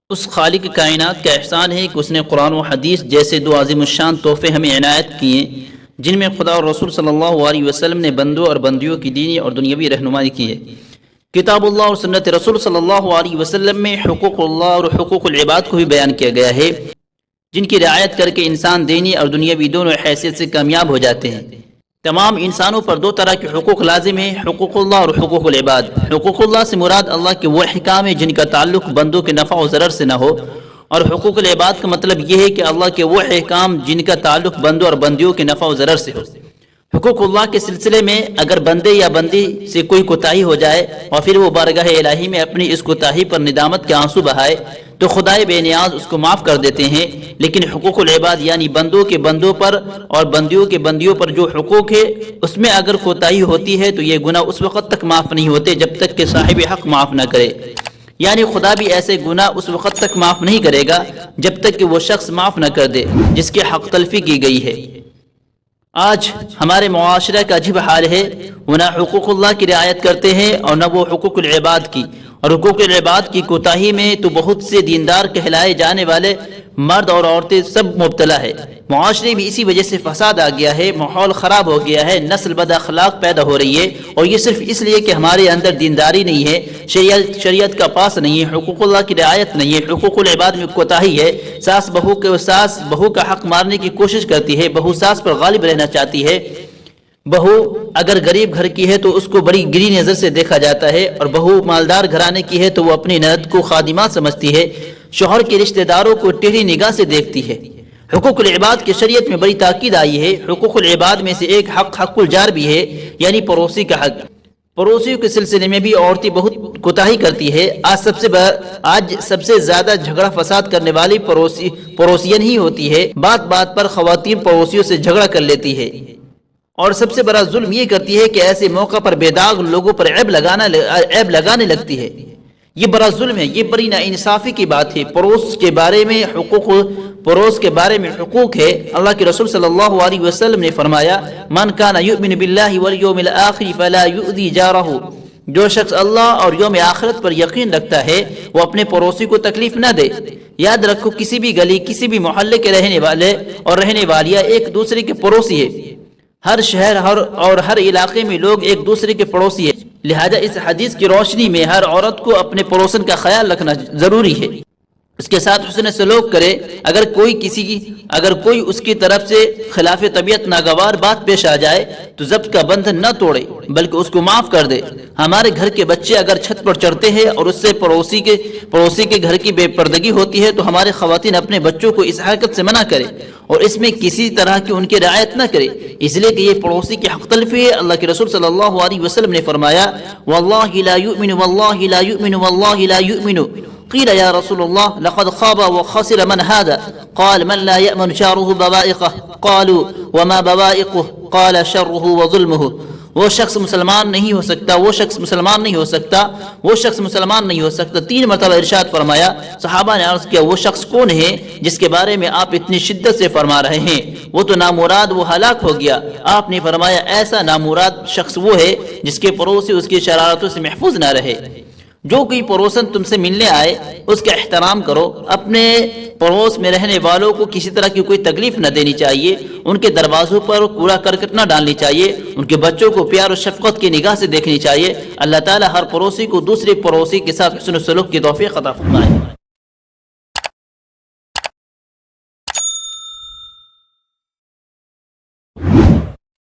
اس خالق کائنات کا احسان ہے کہ اس نے قرآن و حدیث جیسے دو عظیم الشان تحفے ہمیں عنایت کیے، جن میں خدا اور رسول صلی اللہ علیہ وسلم نے بندوں اور بندیوں کی دینی اور دنیاوی رہنمائی کی ہے۔ کتاب اللہ اور سنت رسول صلی اللہ علیہ وسلم میں حقوق اللہ اور حقوق العباد کو بھی بیان کیا گیا ہے، جن کی رعایت کر کے انسان دینی اور دنیاوی دونوں حیثیت سے کامیاب ہو جاتے ہیں۔ تمام انسانوں پر دو طرح کے حقوق لازم ہیں، حقوق اللہ اور حقوق العباد۔ حقوق اللہ سے مراد اللہ کے وہ احکام ہیں جن کا تعلق بندوں کے نفع و ضرر سے نہ ہو، اور حقوق العباد کا مطلب یہ ہے کہ اللہ کے وہ احکام جن کا تعلق بندوں اور بندیوں کے نفع و ضرر سے ہو۔ حقوق اللہ کے سلسلے میں اگر بندے یا بندی سے کوئی کوتاہی ہو جائے اور پھر وہ بارگاہ الہی میں اپنی اس کوتاہی پر ندامت کے آنسو بہائے تو خدائے بے نیاز اس کو معاف کر دیتے ہیں، لیکن حقوق العباد یعنی بندوں کے بندوں پر اور بندیوں کے بندیوں پر جو حقوق ہے اس میں اگر کوتاہی ہوتی ہے تو یہ گناہ اس وقت تک معاف نہیں ہوتے جب تک کہ صاحب حق معاف نہ کرے، یعنی خدا بھی ایسے گناہ اس وقت تک معاف نہیں کرے گا جب تک کہ وہ شخص معاف نہ کر دے جس کے حق تلفی کی گئی ہے۔ آج ہمارے معاشرہ کا عجیب حال ہے، وہ نہ حقوق اللہ کی رعایت کرتے ہیں اور نہ وہ حقوق العباد کی، اور حقوق العباد کی کوتاہی میں تو بہت سے دیندار کہلائے جانے والے مرد اور عورتیں سب مبتلا ہے۔ معاشرے میں اسی وجہ سے فساد آ گیا ہے، ماحول خراب ہو گیا ہے، نسل بد اخلاق پیدا ہو رہی ہے، اور یہ صرف اس لیے کہ ہمارے اندر دینداری نہیں ہے، شریعت کا پاس نہیں ہے، حقوق اللہ کی رعایت نہیں ہے، حقوق العباد میں کوتاہی ہے۔ ساس بہو کا حق مارنے کی کوشش کرتی ہے، بہو ساس پر غالب رہنا چاہتی ہے، بہو اگر غریب گھر کی ہے تو اس کو بڑی گری نظر سے دیکھا جاتا ہے، اور بہو مالدار گھرانے کی ہے تو وہ اپنی نند کو خادمہ سمجھتی ہے، شوہر کے رشتہ داروں کو ٹیڑھی نگاہ سے دیکھتی ہے۔ حقوق العباد کی شریعت میں بڑی تاکید آئی ہے۔ حقوق العباد میں سے ایک حق الجار بھی ہے، یعنی پڑوسی کا حق۔ پڑوسیوں کے سلسلے میں بھی عورتیں بہت کوتاہی کرتی ہے۔ آج سب سے زیادہ جھگڑا فساد کرنے والی پڑوسین ہی ہوتی ہے۔ بات بات پر خواتین پڑوسیوں سے جھگڑا کر لیتی ہے، اور سب سے بڑا ظلم یہ کرتی ہے کہ ایسے موقع پر بے داغ لوگوں پر عیب لگانے لگتی ہے۔ یہ بڑا ظلم ہے، یہ بڑی ناانصافی کی بات ہے۔ پڑوس کے بارے میں حقوق ہے۔ اللہ کے رسول صلی اللہ علیہ وسلم نے فرمایا، من کان یؤمن باللہ والیوم الآخر فلا یؤذی جارہ، جو شخص اللہ اور یوم آخرت پر یقین رکھتا ہے وہ اپنے پڑوسی کو تکلیف نہ دے۔ یاد رکھو، کسی بھی گلی، کسی بھی محلے کے رہنے والے اور رہنے والیاں ایک دوسرے کے پڑوسی ہے۔ ہر شہر اور ہر علاقے میں لوگ ایک دوسرے کے پڑوسی ہیں، لہذا اس حدیث کی روشنی میں ہر عورت کو اپنے پڑوسن کا خیال رکھنا ضروری ہے، اس کے ساتھ حسن سلوک کرے۔ اگر کوئی اس کی طرف سے خلاف طبیعت ناگوار بات پیش آ جائے تو ضبط کا بندھن نہ توڑے بلکہ اس کو معاف کر دے۔ ہمارے گھر کے بچے اگر چھت پر چڑھتے ہیں اور اس سے پڑوسی کے گھر کی بے پردگی ہوتی ہے تو ہمارے خواتین اپنے بچوں کو اس حرکت سے منع کرے اور اس میں کسی طرح کی ان کی رعایت نہ کرے، اس لیے کہ یہ پڑوسی کی حق تلفی ہے۔ اللہ کے رسول صلی اللہ علیہ وسلم نے فرمایا، واللہ لا یؤمن واللہ لا یؤمن واللہ لا یؤمن، قیل یا رسول اللہ لقد خاب وخسر من هذا، قال من لا يأمن جاره بوائقه، قالوا وما بوائقه، قال شره وظلمه۔ وہ شخص مسلمان نہیں ہو سکتا، وہ شخص مسلمان نہیں ہو سکتا، وہ شخص مسلمان نہیں ہو سکتا۔ 3 مرتبہ ارشاد فرمایا۔ صحابہ نے عرض کیا، وہ شخص کون ہے جس کے بارے میں آپ اتنی شدت سے فرما رہے ہیں؟ وہ تو نامراد، وہ ہلاک ہو گیا۔ آپ نے فرمایا، ایسا نامراد شخص وہ ہے جس کے پڑوسی اس کی شرارتوں سے محفوظ نہ رہے۔ جو کوئی پڑوسن تم سے ملنے آئے اس کا احترام کرو، اپنے پڑوس میں رہنے والوں کو کسی طرح کی کوئی تکلیف نہ دینی چاہیے، ان کے دروازوں پر کوڑا کرکٹ نہ ڈالنی چاہیے، ان کے بچوں کو پیار و شفقت کی نگاہ سے دیکھنی چاہیے۔ اللہ تعالی ہر پڑوسی کو دوسرے پڑوسی کے ساتھ حسن و سلوک کی توفیق عطا فرمائے۔